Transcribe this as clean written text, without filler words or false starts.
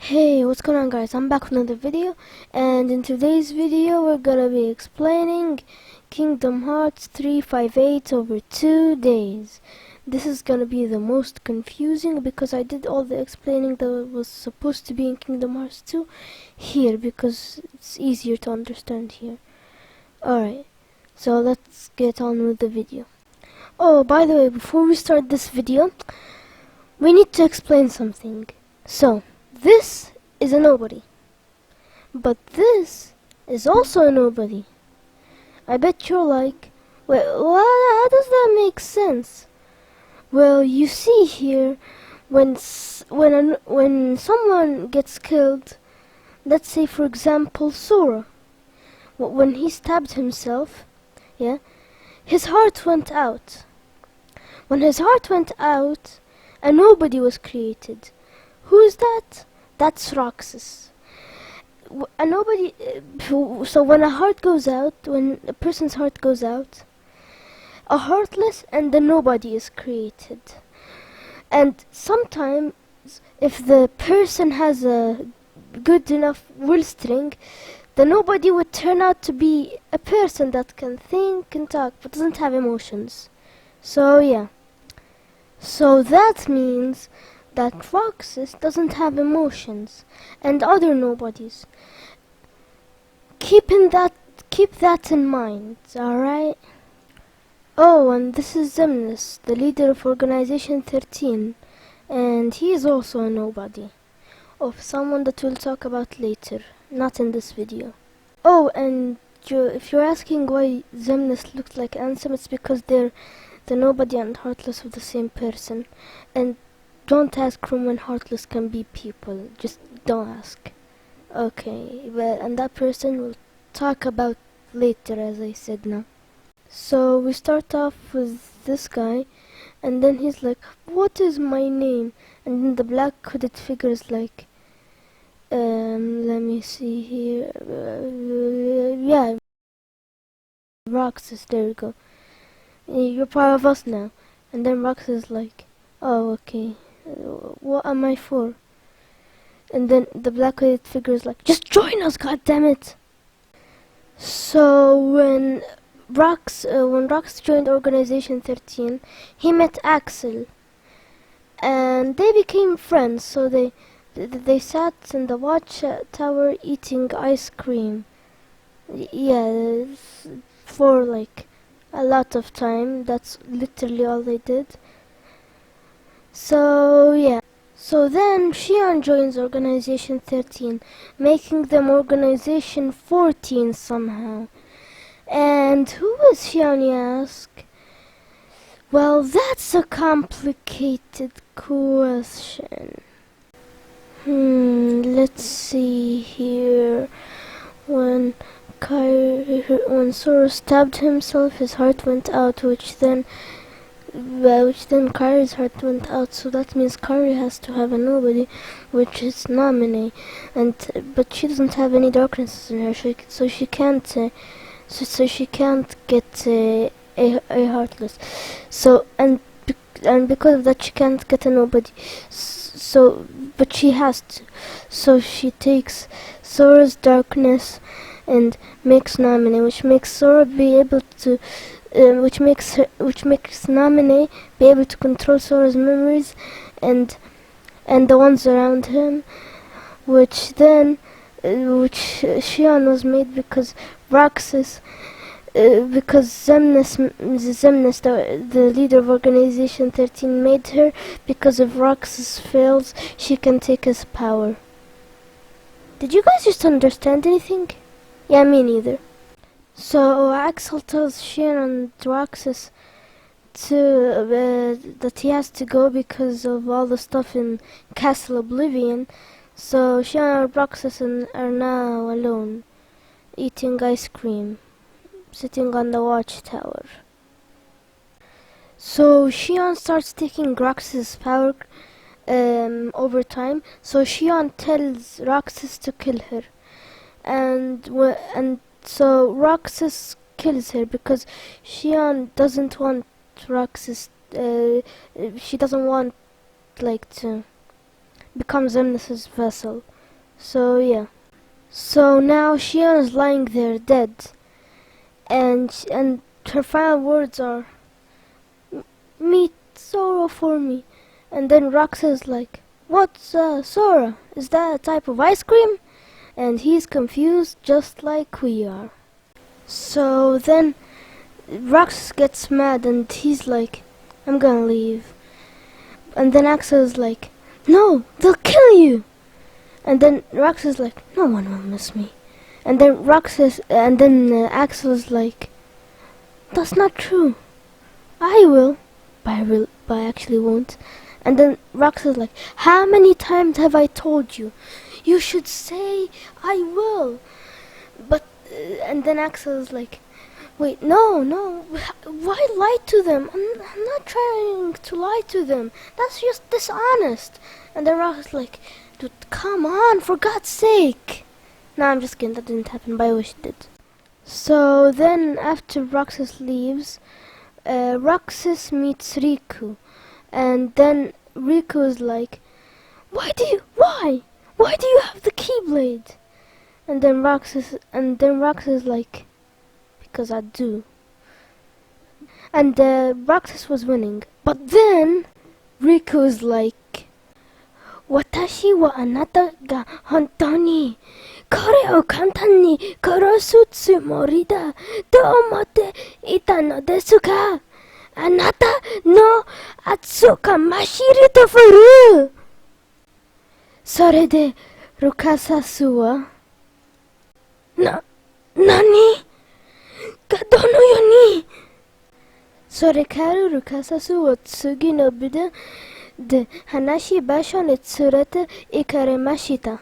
Hey, what's going on guys? I'm back with another video, and in today's video we're gonna be explaining Kingdom Hearts 358 over 2 days. This is gonna be the most confusing because I did all the explaining that was supposed to be in Kingdom Hearts 2 here because it's easier to understand here. Alright, so let's get on with the video. Oh, by the way, before we start this video, we need to explain something. So, this is a nobody, but this is also a nobody. I bet you're like, wait, how does that make sense? Well, you see here, when someone gets killed, let's say for example Sora, when he stabbed himself, yeah, his heart went out. When his heart went out, a nobody was created. Who is that? That's Roxas. So when a heart goes out, when a person's heart goes out, a heartless and a nobody is created. And sometimes, if the person has a good enough will string, the nobody would turn out to be a person that can think and talk but doesn't have emotions. So yeah. So that means that Roxas doesn't have emotions, and other nobodies. Keep that in mind, alright? Oh, and this is Zemnis, the leader of Organization 13, and he is also a nobody. Of someone that we'll talk about later, not in this video. Oh, and if you're asking why Zemnis looks like Ansem, it's because they're the nobody and heartless of the same person. And don't ask when heartless can be people. Just don't ask. Okay, well, and that person we'll talk about later, as I said now. So we start off with this guy, and then he's like, "What is my name?" And then the black hooded figure is like, let me see here. Yeah, Roxas. There we go. You're part of us now. And then Roxas is like, "Oh, okay. What am I for?" And then the black-hooded figure is like, "Just join us, goddammit!" So when Rox joined Organization 13, he met Axel, and they became friends. So they sat in the watch tower eating ice cream. Yeah, for like a lot of time. That's literally all they did. So yeah. So then Xion joins Organization 13, making them Organization 14 somehow. And who is Xion, you ask? Well, that's a complicated question. Let's see here. When Sora stabbed himself, his heart went out, which then Kari's heart went out, so that means Kari has to have a nobody, which is Naminé, but she doesn't have any darkness in her, so she can't get a heartless. So and because of that, she can't get a nobody. But she has to. So she takes Sora's darkness and makes Naminé, which makes Sora be able to. Which makes Naminé be able to control Sora's memories and the ones around him, which Xion was made because Roxas, because Zemnis, the leader of Organization 13, made her. Because if Roxas fails, she can take his power. Did you guys just understand anything? Yeah, me neither. So Axel tells Xion and Roxas that he has to go because of all the stuff in Castle Oblivion. So Xion and Roxas are now alone, eating ice cream, sitting on the watchtower. So Xion starts taking Roxas' power over time. So Xion tells Roxas to kill her, and so Roxas kills her because Xion doesn't want Roxas. She doesn't want to become Zemnis' vessel. So yeah. So now Shion's lying there dead, and her final words are, "Meet Sora for me." And then Roxas like, "What's Sora? Is that a type of ice cream?" And he's confused just like we are. So then Roxas gets mad and he's like, "I'm gonna leave." And then Axel is like, "No, they'll kill you." And then Roxas is like, "No one will miss me." And then Axel is like, "That's not true. I will." But I actually won't. And then Roxas is like, "How many times have I told you? You should say I will." But and then Axel is like, "Wait, no, why lie to them? I'm not trying to lie to them. That's just dishonest." And then Roxas is like, "Dude, come on, for God's sake." No, I'm just kidding, that didn't happen, but I wish it did. So then after Roxas leaves, Roxas meets Riku. And then Riku is like, Why do you have the Keyblade?" And then Roxas is like, "Because I do." And Roxas was winning. But then Riku is like, "Watashi wa anata ga hontoni kore o kantan ni kurosu tsumori da to omotte ita no desu ka? Anata no atsu ka mashiru to furu." それでルカサスは何がどのように、それからルカサスは次の部で話し場所に連れて行かれました。